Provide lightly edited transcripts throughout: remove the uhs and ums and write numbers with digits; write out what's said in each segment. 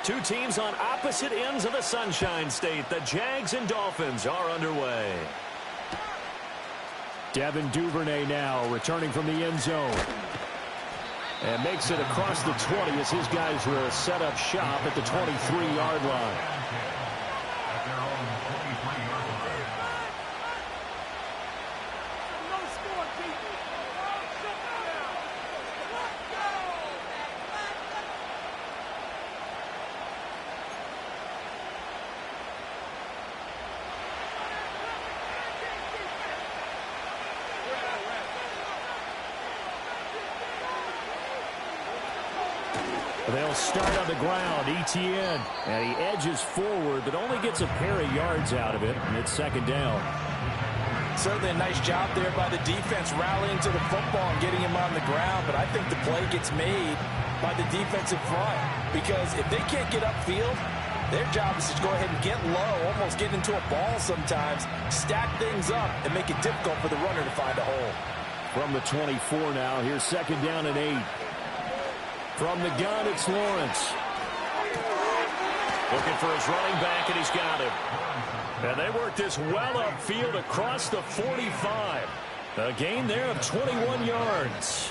Two teams on opposite ends of the Sunshine State. The Jags and Dolphins are underway. Devin Duvernay now returning from the end zone. And makes it across the 20 as his guys will set up shop at the 23-yard line. They'll start on the ground. ETN. And he edges forward, but only gets a pair of yards out of it. And it's second down. Certainly a nice job there by the defense rallying to the football and getting him on the ground. But I think the play gets made by the defensive front. Because if they can't get upfield, their job is to go ahead and get low, almost get into a ball sometimes, stack things up, and make it difficult for the runner to find a hole. From the 24 now, here's second down and 8. From the gun, it's Lawrence. Looking for his running back, and he's got him. And they work this well upfield across the 45. A gain there of 21 yards.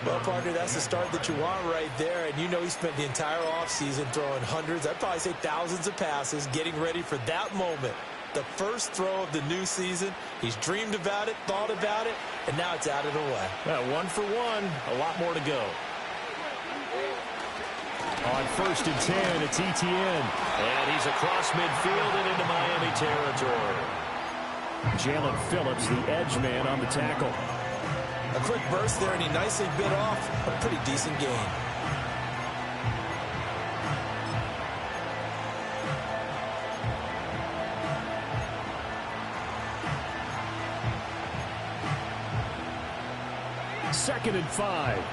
Well, partner, that's the start that you want right there. And you know he spent the entire offseason throwing hundreds, I'd probably say thousands of passes, getting ready for that moment. The first throw of the new season. He's dreamed about it, thought about it, and now it's out of the way. Well, 1 for 1, a lot more to go. On first and 10, it's ETN. And he's across midfield and into Miami territory. Jalen Phillips, the edge man, on the tackle. A quick burst there, and he nicely bit off a pretty decent gain. Second and 5.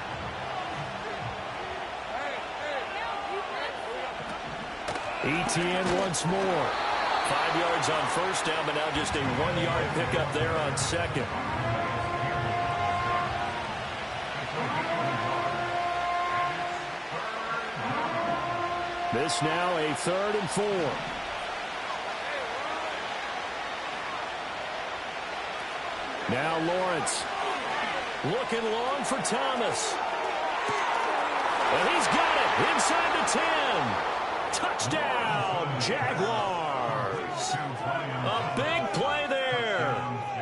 ETN once more. 5 yards on first down, but now just a 1-yard pickup there on second. This now a 3rd and 4. Now Lawrence. Looking long for Thomas. And he's got it inside the 10. Touchdown, Jaguars. A big play there.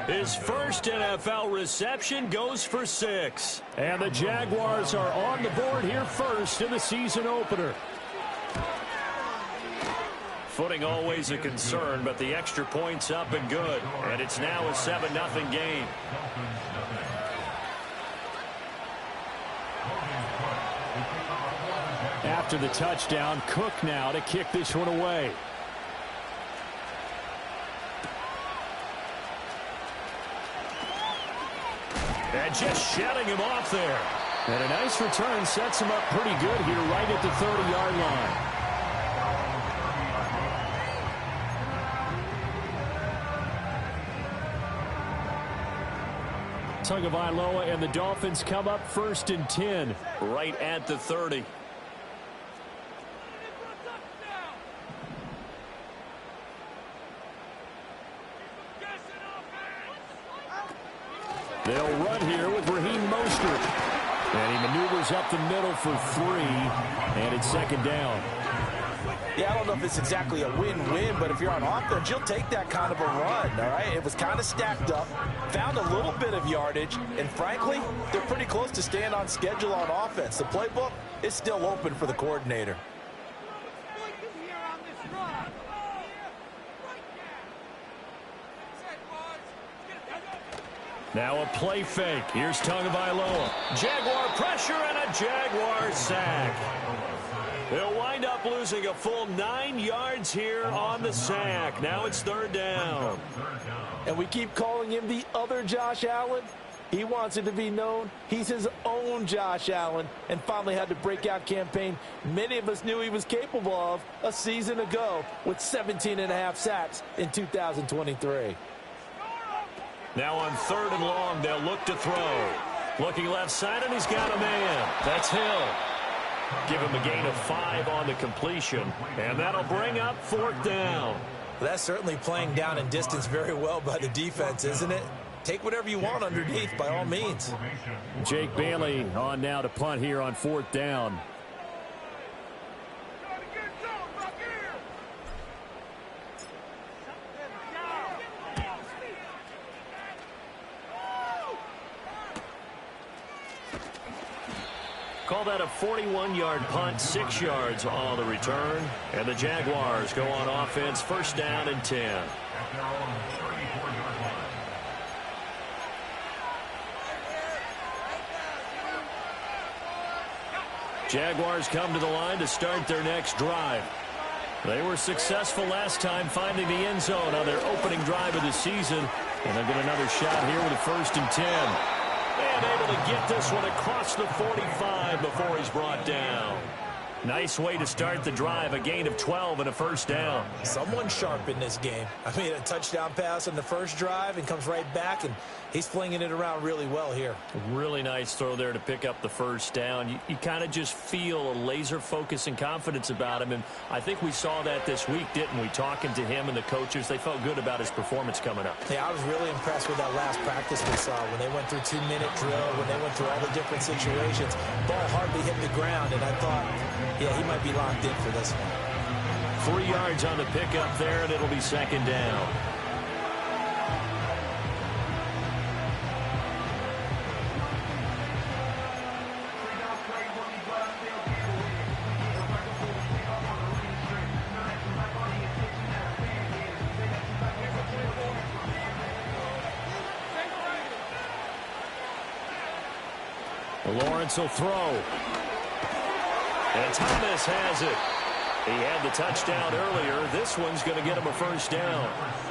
His first NFL reception goes for 6. And the Jaguars are on the board here first in the season opener. Footing always a concern, but the extra point's up and good. And it's now a 7-0 game. After the touchdown, Cook now to kick this one away. And just shutting him off there. And a nice return sets him up pretty good here right at the 30-yard line. Tagovailoa and the Dolphins come up first and 10. Right at the 30. They'll run here with Raheem Mostert. And he maneuvers up the middle for 3. And it's second down. Yeah, I don't know if it's exactly a win-win, but if you're on offense, you'll take that kind of a run, all right? It was kind of stacked up, found a little bit of yardage, and frankly, they're pretty close to staying on schedule on offense. The playbook is still open for the coordinator. Now a play fake. Here's Tagovailoa. Jaguar pressure and a Jaguar sack. They'll wind up losing a full 9 yards here on the sack. Now it's 3rd down. And we keep calling him the other Josh Allen. He wants it to be known he's his own Josh Allen, and finally had the breakout campaign many of us knew he was capable of a season ago with 17.5 sacks in 2023. Now on 3rd and long, they'll look to throw. Looking left side, and he's got a man. That's Hill. Give him a gain of 5 on the completion, and that'll bring up 4th down. Well, that's certainly playing down and distance very well by the defense, isn't it? Take whatever you want underneath by all means. Jake Bailey on now to punt here on 4th down. Call that a 41-yard punt, 6 yards on the return. And the Jaguars go on offense, 1st down and 10. Jaguars come to the line to start their next drive. They were successful last time finding the end zone on their opening drive of the season. And they'll get another shot here with a 1st and 10. And able to get this one across the 45 before he's brought down. Nice way to start the drive, a gain of 12 and a 1st down. Someone sharp in this game. I mean, a touchdown pass on the first drive and comes right back, and he's flinging it around really well here. Really nice throw there to pick up the 1st down. You kind of just feel a laser focus and confidence about him, and I think we saw that this week, didn't we? Talking to him and the coaches, they felt good about his performance coming up. Yeah, I was really impressed with that last practice we saw when they went through 2-minute drill, when they went through all the different situations. Ball hardly hit the ground, and I thought, yeah, he might be locked in for this one. 3 yards on the pickup there, and it'll be 2nd down. Lawrence will throw. And Thomas has it. He had the touchdown earlier. This one's going to get him a 1st down.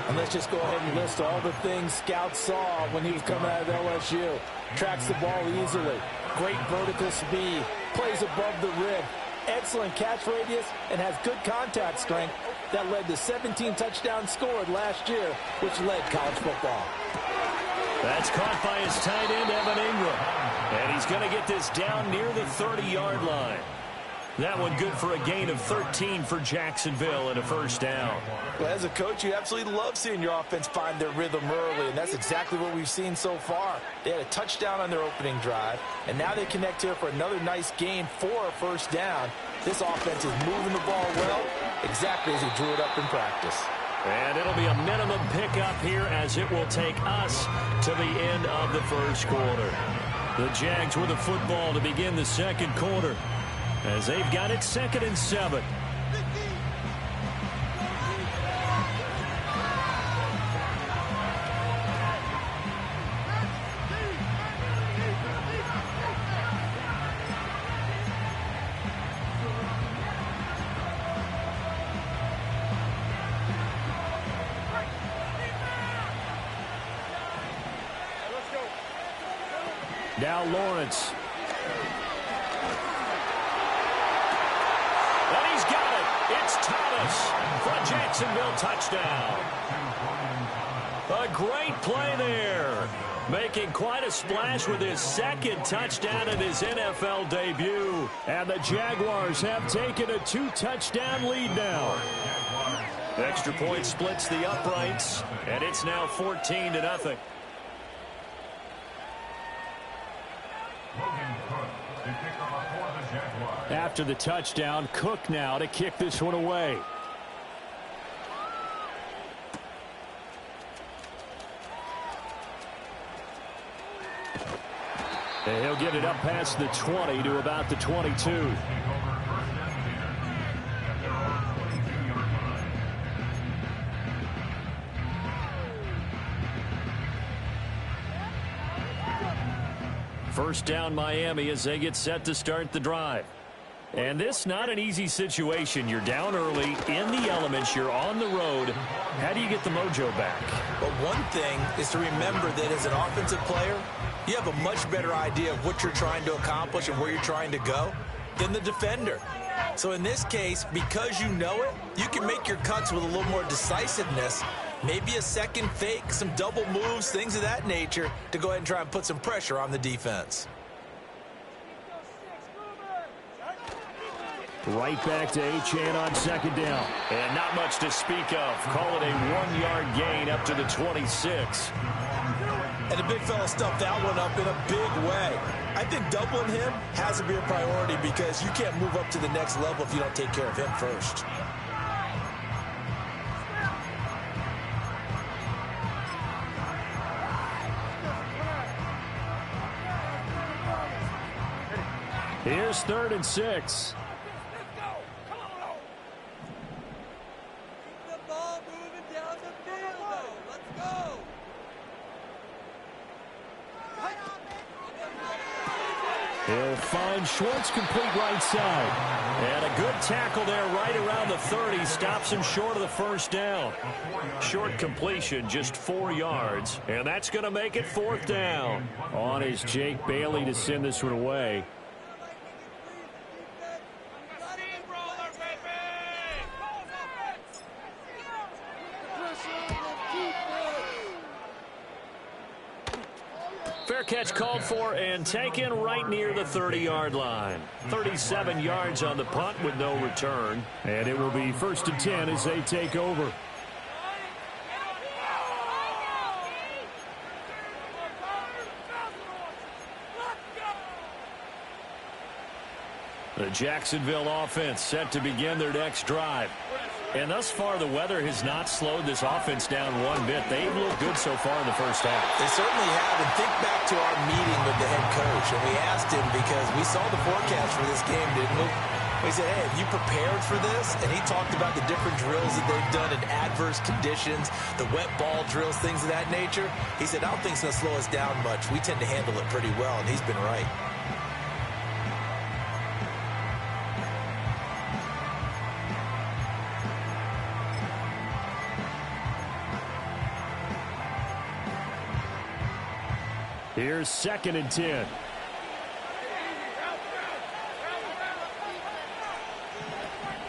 And let's just go ahead and list all the things Scout saw when he was coming out of LSU. Tracks the ball easily. Great vertical speed. Plays above the rim. Excellent catch radius and has good contact strength that led to 17 touchdowns scored last year, which led college football. That's caught by his tight end, Evan Ingram. And he's going to get this down near the 30-yard line. That one good for a gain of 13 for Jacksonville and a 1st down. Well, as a coach, you absolutely love seeing your offense find their rhythm early, and that's exactly what we've seen so far. They had a touchdown on their opening drive, and now they connect here for another nice gain for a 1st down. This offense is moving the ball well, exactly as he drew it up in practice. And it'll be a minimum pickup here as it will take us to the end of the 1st quarter. The Jags with the football to begin the 2nd quarter, as they've got it 2nd and 7. Now Lawrence. And he's got it. It's Thomas for a Jacksonville touchdown. A great play there. Making quite a splash with his 2nd touchdown in his NFL debut. And the Jaguars have taken a 2-touchdown lead now. Extra point splits the uprights, and it's now 14-0. After the touchdown, Cook now to kick this one away. And he'll get it up past the 20 to about the 22. First down Miami as they get set to start the drive. And this not an easy situation. You're down early, in the elements, you're on the road. How do you get the mojo back? But one thing is to remember that as an offensive player, you have a much better idea of what you're trying to accomplish and where you're trying to go than the defender. So in this case, because you know it, you can make your cuts with a little more decisiveness Maybe a second fake, some double moves, things of that nature to go ahead and try and put some pressure on the defense. Right back to Achane on second down. And not much to speak of. Call it a 1-yard gain up to the 26. And the big fella stuffed that one up in a big way. I think doubling him has to be a priority because you can't move up to the next level if you don't take care of him first. Here's 3rd and 6. He'll find Schwartz complete right side. And a good tackle there right around the 30. Stops him short of the first down. Short completion, just 4 yards. And that's going to make it 4th down. On is Jake Bailey to send this one away. Fair catch called for and taken right near the 30-yard line. 37 yards on the punt with no return. And it will be 1st and 10 as they take over. The Jacksonville offense set to begin their next drive. And thus far, the weather has not slowed this offense down one bit. They've looked good so far in the first half. They certainly have. And think back to our meeting with the head coach. And we asked him because we saw the forecast for this game, didn't we? We said, hey, have you prepared for this? And he talked about the different drills that they've done in adverse conditions, the wet ball drills, things of that nature. He said, I don't think it's going to slow us down much. We tend to handle it pretty well, and he's been right. Here's 2nd and 10.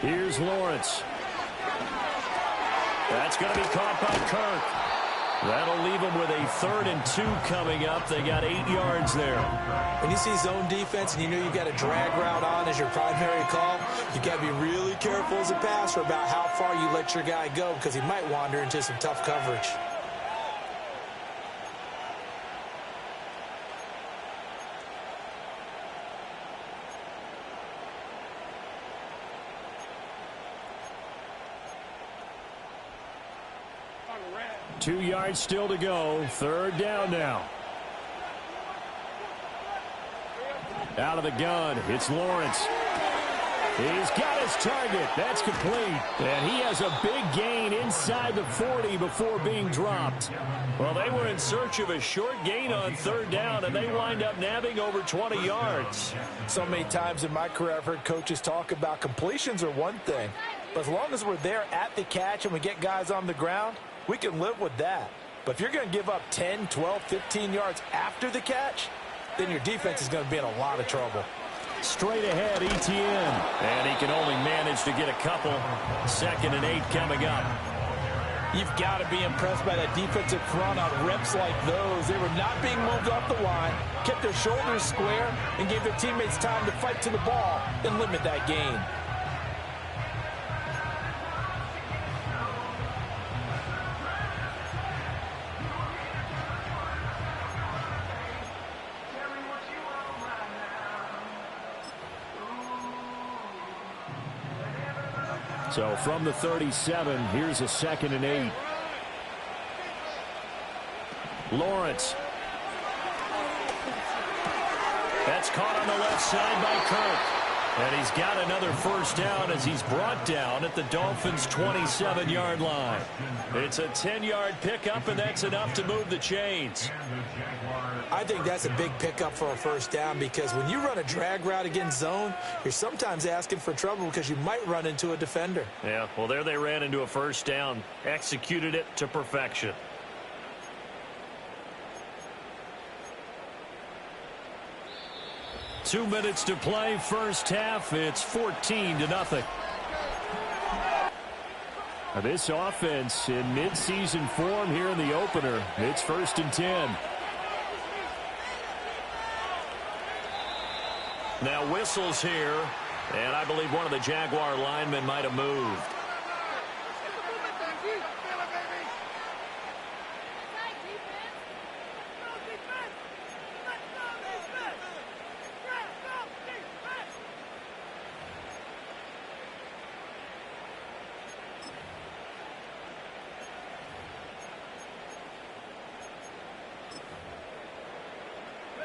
Here's Lawrence. That's going to be caught by Kirk. That'll leave them with a 3rd and 2 coming up. They got 8 yards there. When you see zone defense and you know you've got a drag route on as your primary call, you've got to be really careful as a passer about how far you let your guy go because he might wander into some tough coverage. Two yards still to go. 3rd down now. Out of the gun, it's Lawrence. He's got his target. That's complete. And he has a big gain inside the 40 before being dropped. Well, they were in search of a short gain on 3rd down, and they wind up nabbing over 20 yards. So many times in my career, I've heard coaches talk about completions are one thing. But as long as we're there at the catch and we get guys on the ground, we can live with that. But if you're going to give up 10, 12, 15 yards after the catch, then your defense is going to be in a lot of trouble. Straight ahead, ETN. And he can only manage to get a couple. 2nd and 8 coming up. You've got to be impressed by that defensive front on reps like those. They were not being moved off the line, kept their shoulders square, and gave their teammates time to fight to the ball and limit that gain. So from the 37, here's a 2nd and 8. Lawrence. That's caught on the left side by Kirk. And he's got another 1st down as he's brought down at the Dolphins' 27-yard line. It's a 10-yard pickup, and that's enough to move the chains. I think that's a big pickup for a 1st down because when you run a drag route against zone, you're sometimes asking for trouble because you might run into a defender. Yeah, well, there they ran into a 1st down, executed it to perfection. Two minutes to play, first half. It's 14-0. This offense in midseason form here in the opener. It's 1st and 10. Now whistles here, and I believe one of the Jaguar linemen might have moved.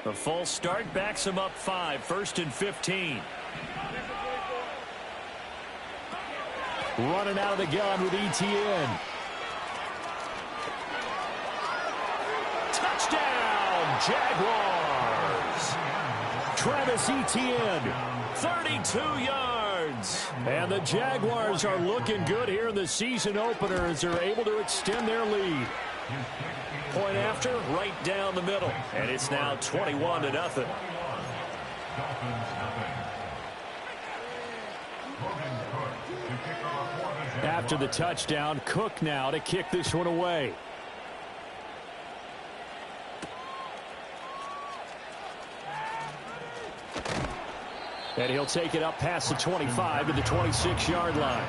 The false start backs him up 5, 1st and 15. Running out of the gun with ETN. Touchdown, Jaguars! Travis Etienne. 32 yards. And the Jaguars are looking good here in the season opener as they're able to extend their lead. Point after, right down the middle. And it's now 21-0. After the touchdown, Cook now to kick this one away. And he'll take it up past the 25 to the 26-yard line.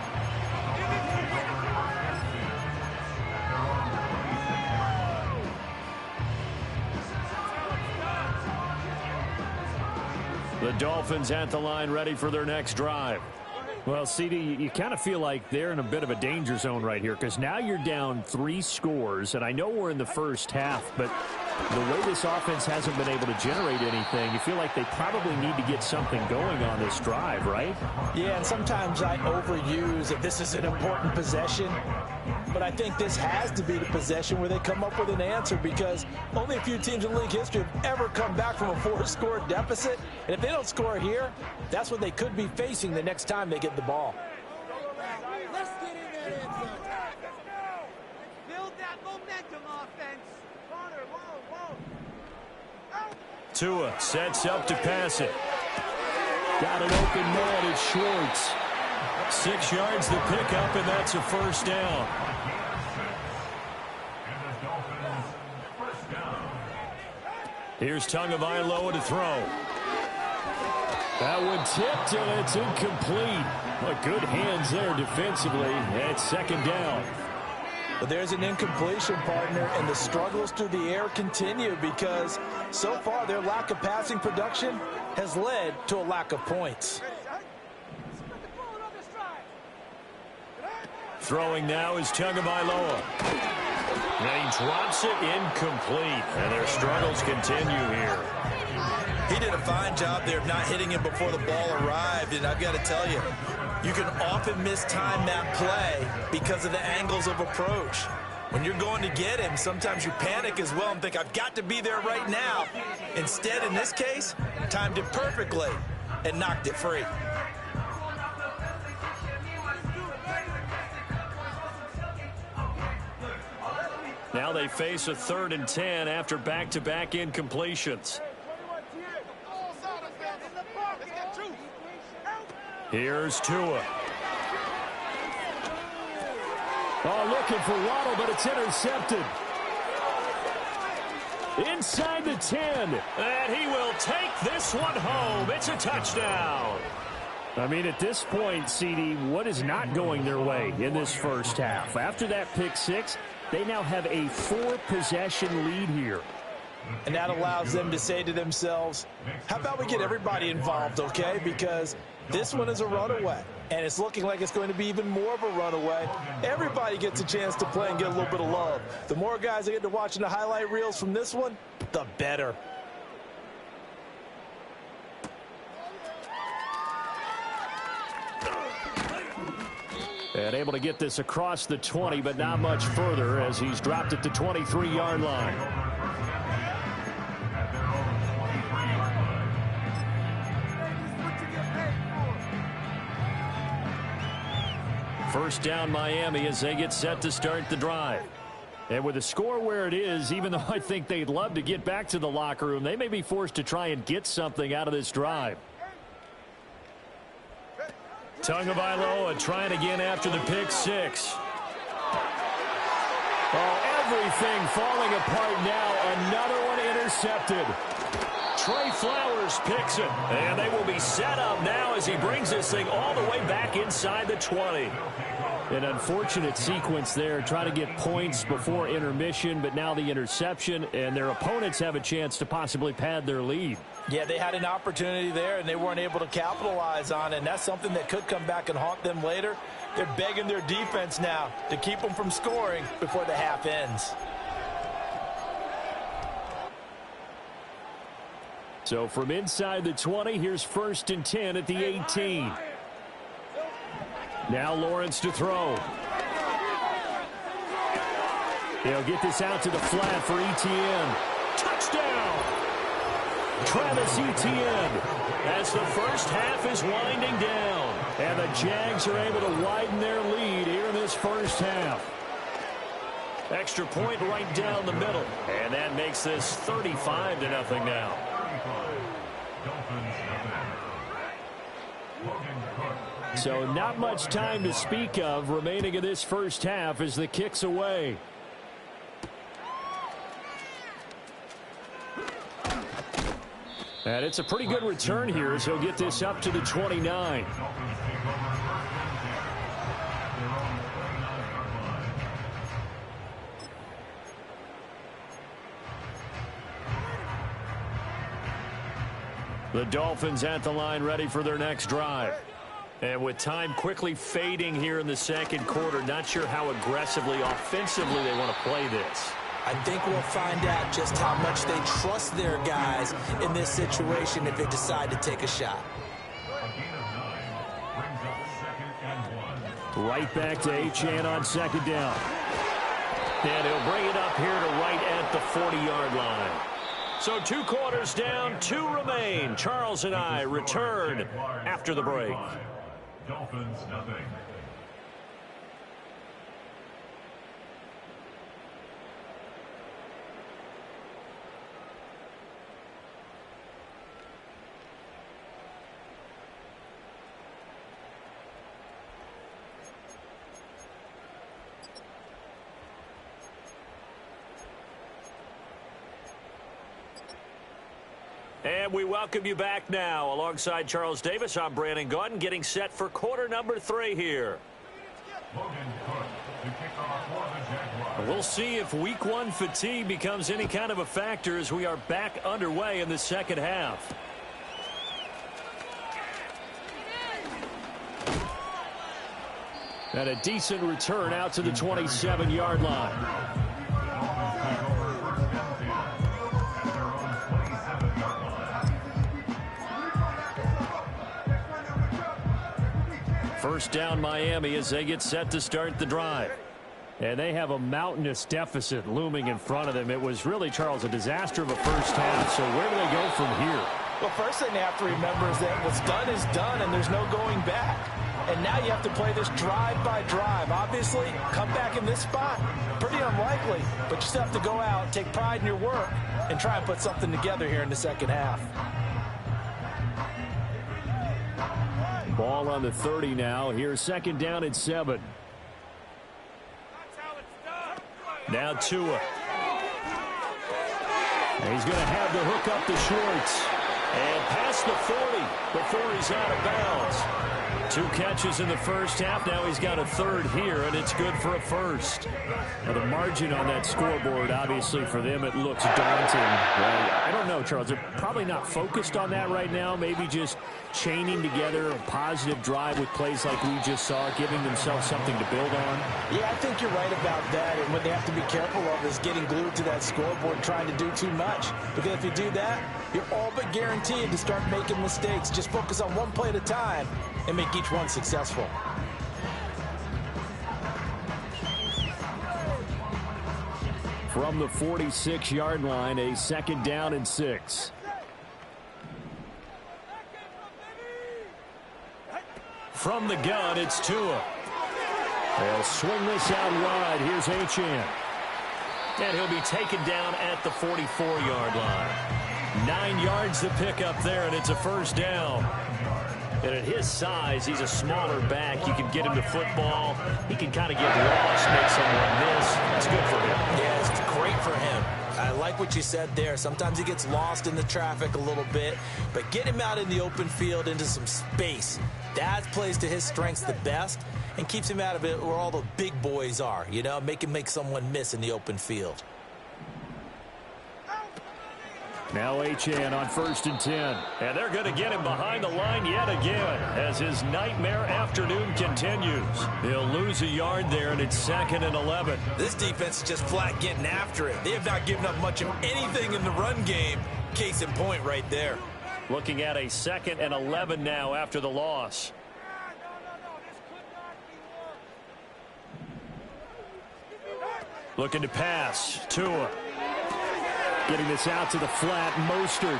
The Dolphins at the line ready for their next drive. Well, CD, you kind of feel like they're in a bit of a danger zone right here because now you're down 3 scores, and I know we're in the first half, but the way this offense hasn't been able to generate anything, you feel like they probably need to get something going on this drive, right? Yeah, and sometimes I overuse that this is an important possession, but I think this has to be the possession where they come up with an answer because only a few teams in league history have ever come back from a 4-score deficit, and if they don't score here, that's what they could be facing the next time they get the ball. Let's get in there, end zone. Build that momentum, offense. Tua sets up to pass it. Got an open man, it's Schwartz. 6 yards the pickup, and that's a first down. Here's Tagovailoa to throw. That one tipped, and it's incomplete. But good hands there defensively. It's 2nd down. But there's an incompletion, partner, and the struggles through the air continue because so far their lack of passing production has led to a lack of points. Throwing now is Tagovailoa. And he drops it incomplete. And their struggles continue here. He did a fine job there of not hitting him before the ball arrived, and I've got to tell you, you can often mistime that play because of the angles of approach. When you're going to get him, sometimes you panic as well and think, I've got to be there right now. Instead, in this case, timed it perfectly and knocked it free. Now they face a 3rd and 10 after back-to-back incompletions. Here's Tua. Oh, looking for Waddle, but it's intercepted. Inside the 10. And he will take this one home. It's a touchdown. I mean, at this point, CD, what is not going their way in this first half? After that pick 6, they now have a 4-possession lead here. And that allows them to say to themselves, how about we get everybody involved, okay? Because this one is a runaway, and it's looking like it's going to be even more of a runaway. Everybody gets a chance to play and get a little bit of love. The more guys that get to watching the highlight reels from this one, the better. And able to get this across the 20, but not much further as he's dropped it to 23-yard line. First down Miami as they get set to start the drive. And with the score where it is, even though I think they'd love to get back to the locker room, they may be forced to try and get something out of this drive. Tagovailoa trying again after the pick 6. Oh, everything falling apart now. Another one intercepted. Trey Flowers picks it, and they will be set up now as he brings this thing all the way back inside the 20. An unfortunate sequence there, trying to get points before intermission, but now the interception, and their opponents have a chance to possibly pad their lead. Yeah, they had an opportunity there, and they weren't able to capitalize on it, and that's something that could come back and haunt them later. They're begging their defense now to keep them from scoring before the half ends. So from inside the 20, here's 1st and 10 at the 18. Now Lawrence to throw. They'll get this out to the flat for Etienne. Touchdown! Travis Etienne as the first half is winding down. And the Jags are able to widen their lead here in this first half. Extra point right down the middle. And that makes this 35-0 now. So not much time to speak of remaining in this first half as the kick's away. And it's a pretty good return here as he'll get this up to the 29. The Dolphins at the line ready for their next drive. And with time quickly fading here in the second quarter, not sure how aggressively, offensively they want to play this. I think we'll find out just how much they trust their guys in this situation if they decide to take a shot. Right back to Achane on 2nd down. And he'll bring it up here to right at the 40-yard line. So 2 quarters down, 2 remain. Charles and I return after the break. Dolphins nothing. And we welcome you back now. Alongside Charles Davis, I'm Brandon Gaudin, getting set for quarter number 3 here. We'll see if week 1 fatigue becomes any kind of a factor as we are back underway in the second half. And a decent return out to the 27-yard line. First down Miami as they get set to start the drive. And they have a mountainous deficit looming in front of them. It was really, Charles, a disaster of a first half. So where do they go from here? Well, first thing they have to remember is that what's done is done and there's no going back. And now you have to play this drive by drive. Obviously, come back in this spot, pretty unlikely. But you still have to go out, take pride in your work, and try and put something together here in the second half. Ball on the 30 now. Here's 2nd down and 7. Now Tua. And he's going to have the hook up to Schwartz. And past the 40 before he's out of bounds. 2 catches in the first half. Now he's got a 3rd here, and it's good for a 1st. Now the margin on that scoreboard, obviously, for them, it looks daunting. I don't know, Charles. They're probably not focused on that right now. Maybe just chaining together a positive drive with plays like we just saw, giving themselves something to build on. Yeah, I think you're right about that. And what they have to be careful of is getting glued to that scoreboard, trying to do too much. Because if you do that, you're all but guaranteed to start making mistakes. Just focus on one play at a time and make each one successful. From the 46-yard line, a 2nd down and 6. From the gun, it's Tua. They'll swing this out wide. Here's Achane. And he'll be taken down at the 44-yard line. 9 yards to pick up there, and it's a first down. And at his size, he's a smaller back. You can get him the football. He can kind of get lost, make someone miss. It's good for him. Yeah, it's great for him. I like what you said there. Sometimes he gets lost in the traffic a little bit, but get him out in the open field into some space. That plays to his strengths the best and keeps him out of it where all the big boys are, you know, make him make someone miss in the open field. Now HN on 1st and 10. And they're going to get him behind the line yet again as his nightmare afternoon continues. He'll lose a yard there, and it's 2nd and 11. This defense is just flat getting after it. They have not given up much of anything in the run game. Case in point right there. Looking at a 2nd and 11 now after the loss. Looking to pass. Tua. Getting this out to the flat. Mostert.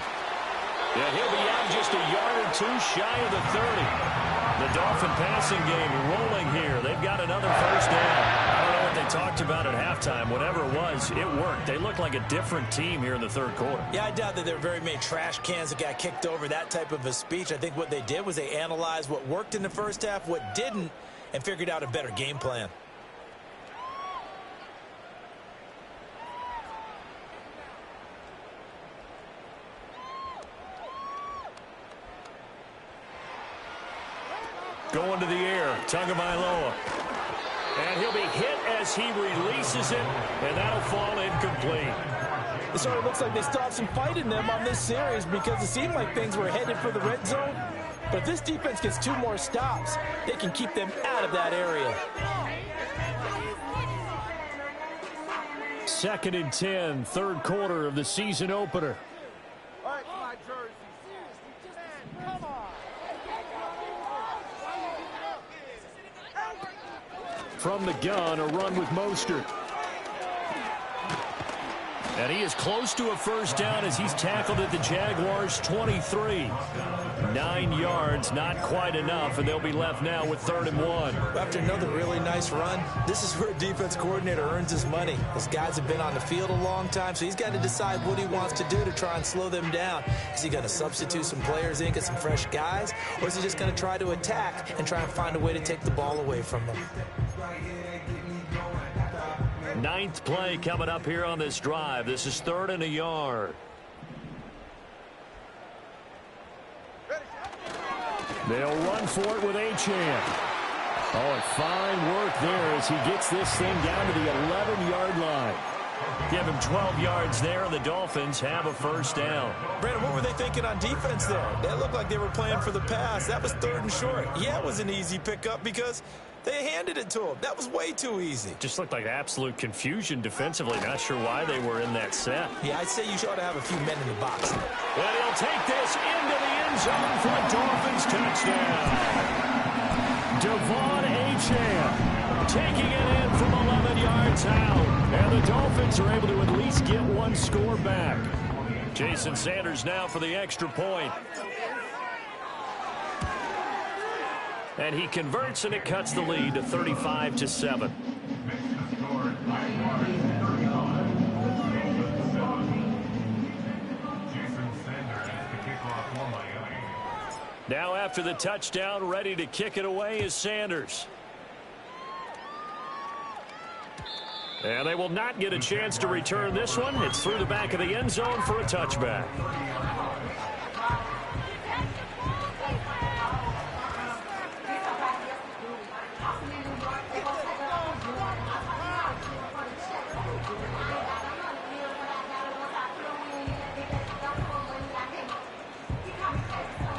Yeah, he'll be out just a yard or two shy of the 30. The Dolphin passing game rolling here. They've got another first down. I don't know what they talked about at halftime. Whatever it was, it worked. They look like a different team here in the 3rd quarter. Yeah, I doubt that there were very many trash cans that got kicked over, that type of a speech. I think what they did was they analyzed what worked in the first half, what didn't, and figured out a better game plan. Going to the air, Tagovailoa. And he'll be hit as he releases it, and that'll fall incomplete. It sort of looks like they stopped some fight in them on this series because it seemed like things were headed for the red zone. But if this defense gets 2 more stops, they can keep them out of that area. 2nd and 10, 3rd quarter of the season opener. From the gun, a run with Mostert. And he is close to a first down as he's tackled at the Jaguars' 23. 9 yards, not quite enough, and they'll be left now with 3rd and 1. After another really nice run, this is where a defense coordinator earns his money. Those guys have been on the field a long time, so he's got to decide what he wants to do to try and slow them down. Is he going to substitute some players in, get some fresh guys, or is he just going to try to attack and try and find a way to take the ball away from them? 9th play coming up here on this drive. This is 3rd and a yard. They'll run for it with Achane. Oh, and fine work there as he gets this thing down to the 11-yard line. Give him 12 yards there, and the Dolphins have a first down. Brandon, what were they thinking on defense there? That looked like they were playing for the pass. That was 3rd and short. Yeah, it was an easy pickup because they handed it to him. That was way too easy. Just looked like absolute confusion defensively. Not sure why they were in that set. Yeah, I'd say you ought to have a few men in the box. And he'll take this into the end zone for a Dolphins touchdown. Devon Achane taking it in from 11 yards out. And the Dolphins are able to at least get 1 score back. Jason Sanders now for the extra point. And he converts, and it cuts the lead to 35-7. Now after the touchdown, ready to kick it away is Sanders. And they will not get a chance to return this one. It's through the back of the end zone for a touchback.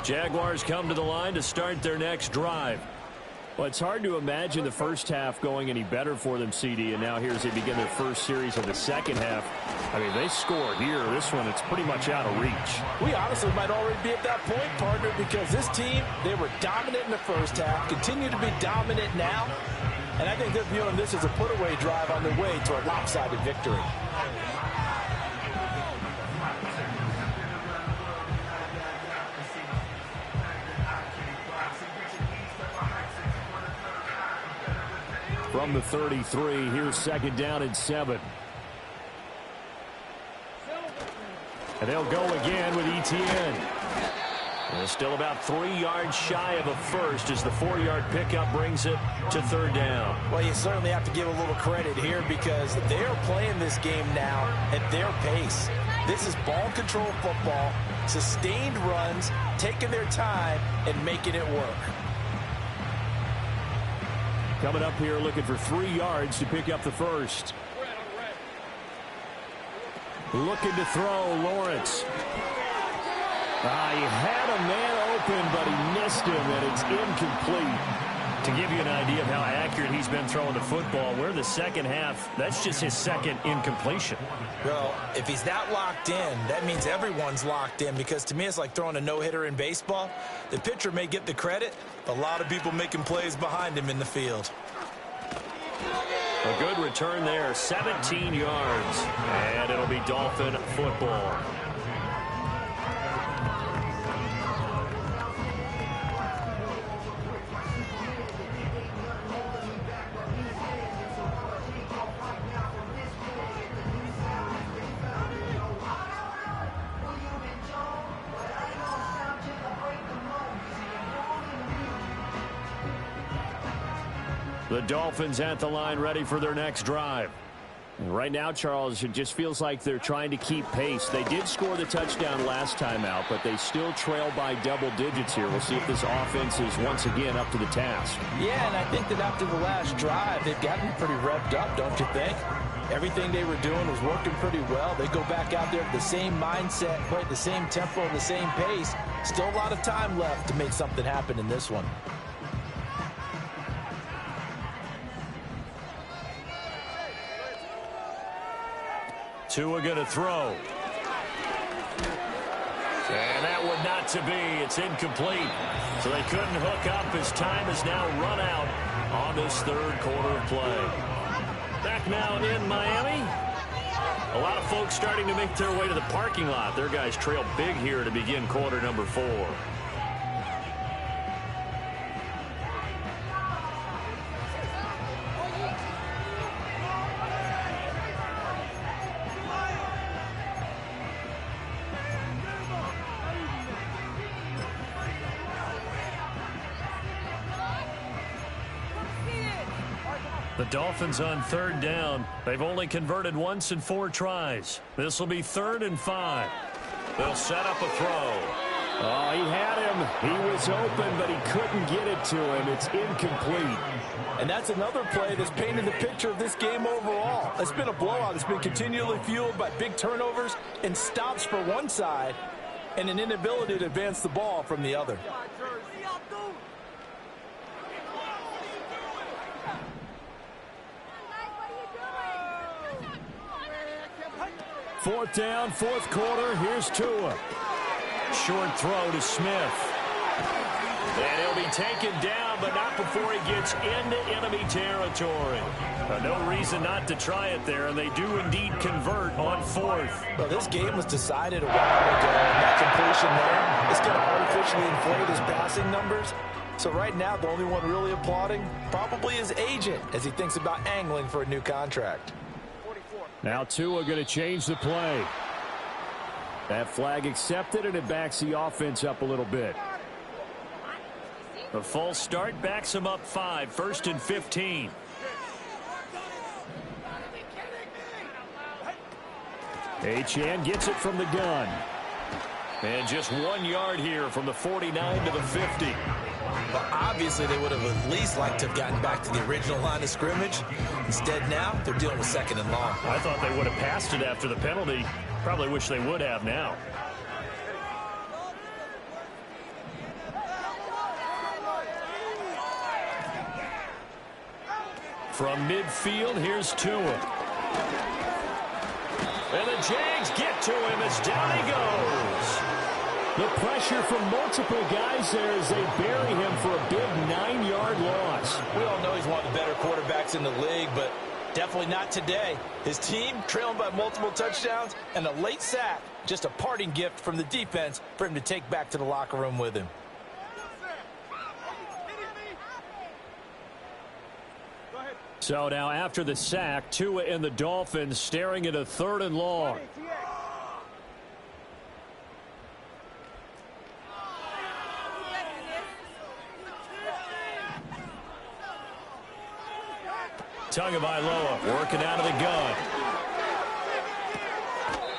Jaguars come to the line to start their next drive. Well, it's hard to imagine the first half going any better for them, CD, and now here as they begin their first series of the second half. I mean, they score here. This one, it's pretty much out of reach. We honestly might already be at that point, partner, because this team, they were dominant in the first half, continue to be dominant now, and I think they're viewing this as a put-away drive on their way to a lopsided victory. From the 33, here's 2nd down and 7. And they'll go again with ETN. And still about 3 yards shy of a first as the 4-yard pickup brings it to third down. Well, you certainly have to give a little credit here because they're playing this game now at their pace. This is ball control football, sustained runs, taking their time and making it work. Coming up here looking for 3 yards to pick up the first. Looking to throw, Lawrence. He had a man open, but he missed him, and it's incomplete. To give you an idea of how accurate he's been throwing the football, we're in the second half. That's just his second incompletion. Well, if he's that locked in, that means everyone's locked in because to me it's like throwing a no-hitter in baseball. The pitcher may get the credit, a lot of people making plays behind him in the field. A good return there, 17 yards, and it'll be Dolphin football. The Dolphins at the line ready for their next drive. Right now, Charles, it just feels like they're trying to keep pace. They did score the touchdown last time out, but they still trail by double digits here. We'll see if this offense is once again up to the task. Yeah, and I think that after the last drive, they've gotten pretty revved up, don't you think? Everything they were doing was working pretty well. They go back out there with the same mindset, play at the same tempo, and the same pace. Still a lot of time left to make something happen in this one. Tua going to throw. And that one not to be. It's incomplete. So they couldn't hook up as time is now run out on this third quarter of play. Back now in Miami. A lot of folks starting to make their way to the parking lot. Their guys trail big here to begin quarter number 4. The Dolphins on third down. They've only converted once in 4 tries. This will be 3rd and 5. They'll set up a throw. Oh, he had him. He was open, but he couldn't get it to him. It's incomplete. And that's another play that's painted the picture of this game overall. It's been a blowout. It's been continually fueled by big turnovers and stops for one side and an inability to advance the ball from the other. Fourth down, fourth quarter. Here's Tua. Short throw to Smith. And he'll be taken down, but not before he gets into enemy territory. No reason not to try it there, and they do indeed convert on 4th. Well, this game was decided a while ago, and that completion there is going to artificially inflate his passing numbers. So right now, the only one really applauding probably his agent as he thinks about angling for a new contract. Now Tua going to change the play. That flag accepted, and it backs the offense up a little bit. The false start backs him up 5, 1st and 15. Achane gets it from the gun. And just 1 yard here from the 49 to the 50. But obviously they would have at least liked to have gotten back to the original line of scrimmage. Instead now they're dealing with 2nd and long. I thought they would have passed it after the penalty. Probably wish they would have now. From midfield, here's Tua. And the Jags get to him as down he goes. The pressure from multiple guys there as they bury him for a big 9-yard loss. We all know he's one of the better quarterbacks in the league, but definitely not today. His team trailing by multiple touchdowns and a late sack. Just a parting gift from the defense for him to take back to the locker room with him. So now after the sack, Tua and the Dolphins staring at a 3rd and long. Tagovailoa working out of the gun.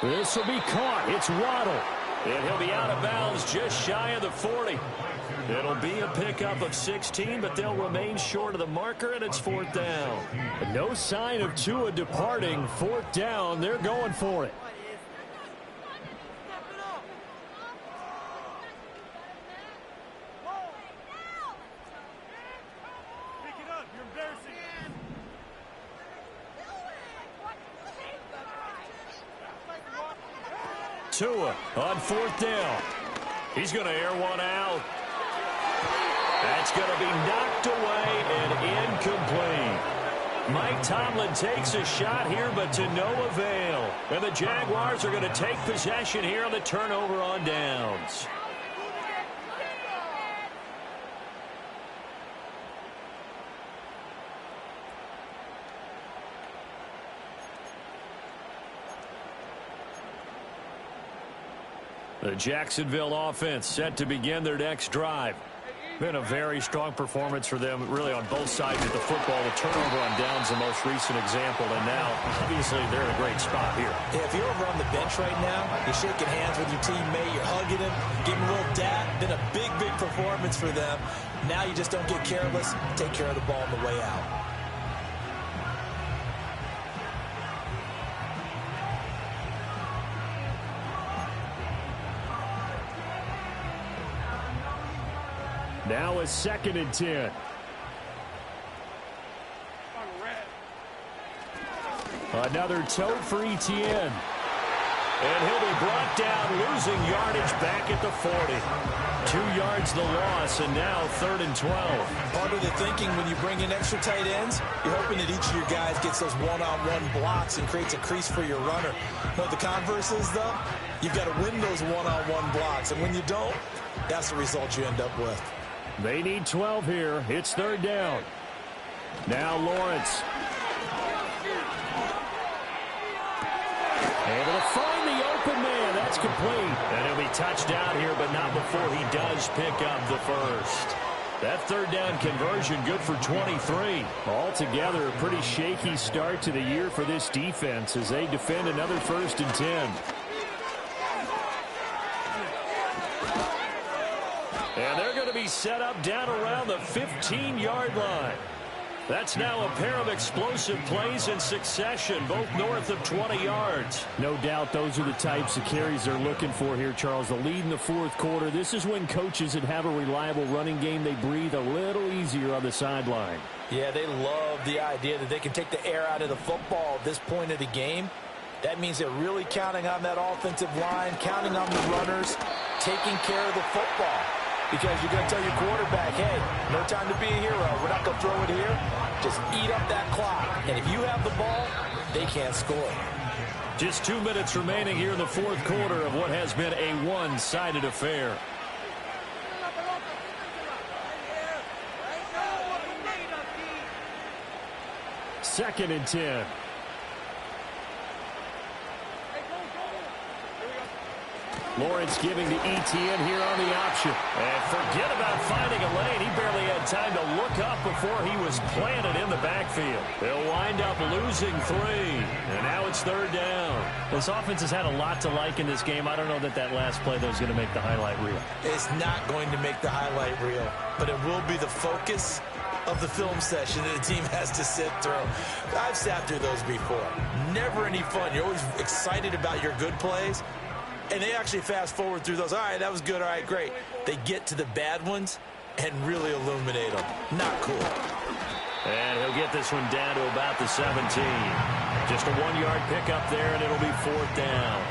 This will be caught. It's Waddle. And he'll be out of bounds just shy of the 40. It'll be a pickup of 16, but they'll remain short of the marker, and it's 4th down. No sign of Tua departing. 4th down. They're going for it. Tua on 4th down. He's going to air one out. That's going to be knocked away and incomplete. Mike Tomlin takes a shot here, but to no avail. And the Jaguars are going to take possession here on the turnover on downs. The Jacksonville offense set to begin their next drive. Been a very strong performance for them, really, on both sides of the football. The turnover on downs, the most recent example, and now, obviously, they're in a great spot here. Yeah, if you're over on the bench right now, you're shaking hands with your teammate, you're hugging him, giving him a little dap. Been a big, big performance for them. Now you just don't get careless. Take care of the ball on the way out. Now a 2nd and 10. Another tote for Etienne. And he'll be brought down, losing yardage back at the 40. 2 yards the loss, and now 3rd and 12. Part of the thinking when you bring in extra tight ends, you're hoping that each of your guys gets those one-on-one blocks and creates a crease for your runner. You know what the converse is, though? You've got to win those one-on-one blocks, and when you don't, that's the result you end up with. They need 12 here. It's 3rd down. Now Lawrence. Able to find the open man. That's complete. And he'll be touched down here, but not before he does pick up the first. That 3rd down conversion good for 23. Altogether, a pretty shaky start to the year for this defense as they defend another 1st and 10. And they're going to be set up down around the 15-yard line. That's now a pair of explosive plays in succession, both north of 20 yards. No doubt those are the types of carries they're looking for here, Charles. The lead in the 4th quarter. This is when coaches that have a reliable running game, they breathe a little easier on the sideline. Yeah, they love the idea that they can take the air out of the football at this point of the game. That means they're really counting on that offensive line, counting on the runners, taking care of the football. Because you're going to tell your quarterback, hey, no time to be a hero. We're not going to throw it here. Just eat up that clock. And if you have the ball, they can't score. Just 2 minutes remaining here in the 4th quarter of what has been a one-sided affair. Second and 10. Lawrence giving to Etienne here on the option. And forget about finding a lane. He barely had time to look up before he was planted in the backfield. They'll wind up losing 3. And now it's 3rd down. This offense has had a lot to like in this game. I don't know that last play, though, is going to make the highlight reel. It's not going to make the highlight reel, but it will be the focus of the film session that the team has to sit through. I've sat through those before. Never any fun. You're always excited about your good plays. And they actually fast forward through those. All right, that was good. All right, great. They get to the bad ones and really illuminate them. Not cool. And he'll get this one down to about the 17. Just a 1-yard pickup there, and it'll be 4th down.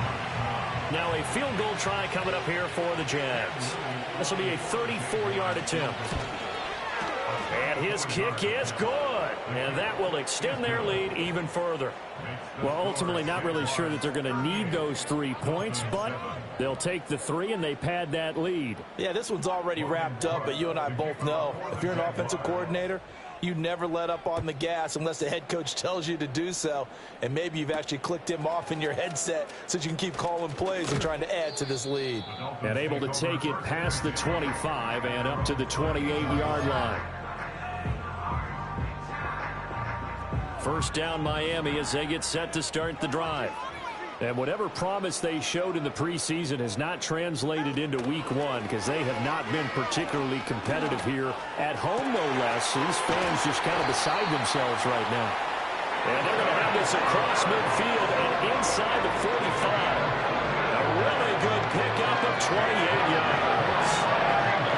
Now a field goal try coming up here for the Jags. This will be a 34-yard attempt. And his kick is good. And that will extend their lead even further. Well, ultimately not really sure that they're going to need those 3 points, but they'll take the 3 and they pad that lead. Yeah, this one's already wrapped up, but you and I both know if you're an offensive coordinator, you never let up on the gas unless the head coach tells you to do so. And maybe you've actually clicked him off in your headset so you can keep calling plays and trying to add to this lead. And able to take it past the 25 and up to the 28-yard line. First down Miami as they get set to start the drive. And whatever promise they showed in the preseason has not translated into week one because they have not been particularly competitive here at home, no less. These fans just kind of beside themselves right now. And they're going to have this across midfield and inside the 45. A really good pickup of 28 yards.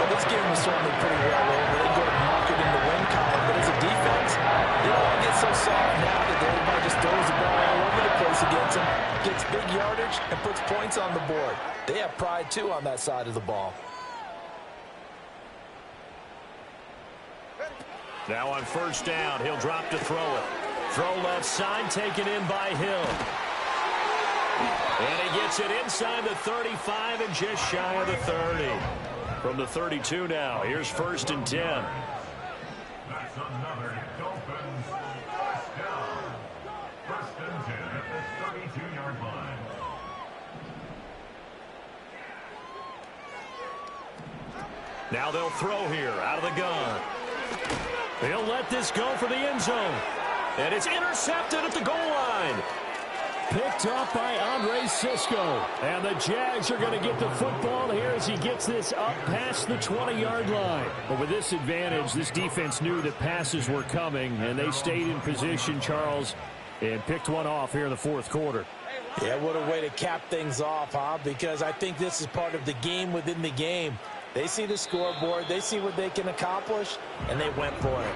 Well, this game was certainly pretty well over. They go to market in the win column, but as a defense, they don't want to get so soft now that everybody just throws the ball all over the place against them, gets big yardage, and puts points on the board. They have pride, too, on that side of the ball. Now on first down, he'll drop to throw it. Throw left side, taken in by Hill. And he gets it inside the 35 and just shy of the 30. From the 32 now, here's first and 10. That's another Dolphins first down. First and 10 at the 32-yard line. Now they'll throw here out of the gun. They'll let this go for the end zone. And it's intercepted at the goal line. Picked up by Andre Cisco. And the Jags are going to get the football here as he gets this up past the 20-yard line. But with this advantage, this defense knew that passes were coming, and they stayed in position, Charles, and picked one off here in the fourth quarter. Yeah, what a way to cap things off, huh? Because I think this is part of the game within the game. They see the scoreboard, they see what they can accomplish, and they went for it.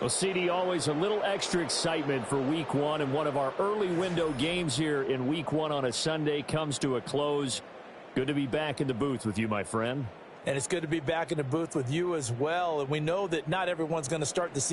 Well, CD, always a little extra excitement for week one, and one of our early window games here in week one on a Sunday comes to a close. Good to be back in the booth with you, my friend. And it's good to be back in the booth with you as well. And we know that not everyone's going to start the season